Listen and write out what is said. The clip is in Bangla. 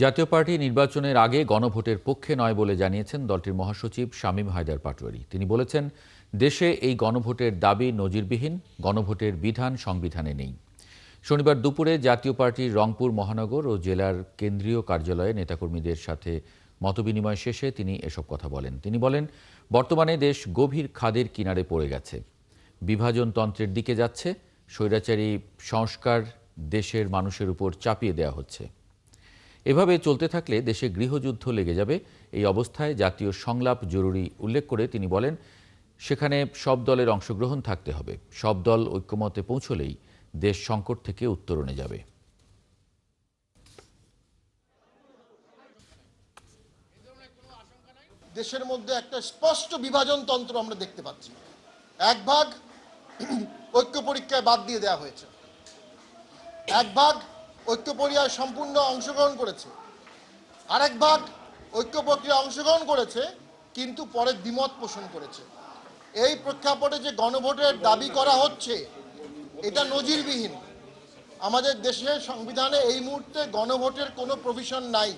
জাতীয় পার্টি নির্বাচনের আগে গণভোটের পক্ষে নয় বলে জানিয়েছেন দলটির মহাসচিব শামীম হায়দার পাটোয়ারি। তিনি বলেছেন, দেশে এই গণভোটের দাবি নজিরবিহীন, গণভোটের বিধান সংবিধানে নেই। শনিবার দুপুরে জাতীয় পার্টির রংপুর মহানগর ও জেলার কেন্দ্রীয় কার্যালয়ে নেতাকর্মীদের সাথে মতবিনিময় শেষে তিনি এসব কথা বলেন। তিনি বলেন, বর্তমানে দেশ গভীর খাদের কিনারে পড়ে গেছে, বিভাজনতন্ত্রের দিকে যাচ্ছে, স্বৈরাচারী সংস্কার দেশের মানুষের উপর চাপিয়ে দেওয়া হচ্ছে। এভাবে চলতে থাকলে দেশে গৃহযুদ্ধ লেগে যাবে। এই অবস্থায় জাতীয় সংলাপ জরুরি উল্লেখ করে তিনি বলেন, সেখানে সব দলের অংশগ্রহণ থাকতে হবে। সব দল ঐক্যমতে পৌঁছলেই দেশ সংকট থেকে উত্তরণে যাবে। দেশের মধ্যে একটা স্পষ্ট বিভাজনতন্ত্র আমরা দেখতে পাচ্ছি। এক ভাগ ঐক্য পরীক্ষায় বাদ দিয়ে দেওয়া হয়েছে, এক ভাগ ঐক্য পরীক্ষায় সম্পূর্ণ অংশগ্রহণ করেছে, আরেক ভাগ ঐক্য প্রক্রিয়ায় অংশগ্রহণ করেছে কিন্তু পরে দ্বিমত পোষণ করেছে। এই প্রেক্ষাপটে যে গণভোটের দাবি করা হচ্ছে, এটা নজিরবিহীন। আমাদের দেশের সংবিধানে এই মুহূর্তে গণভোটের কোনো প্রভিশন নাই।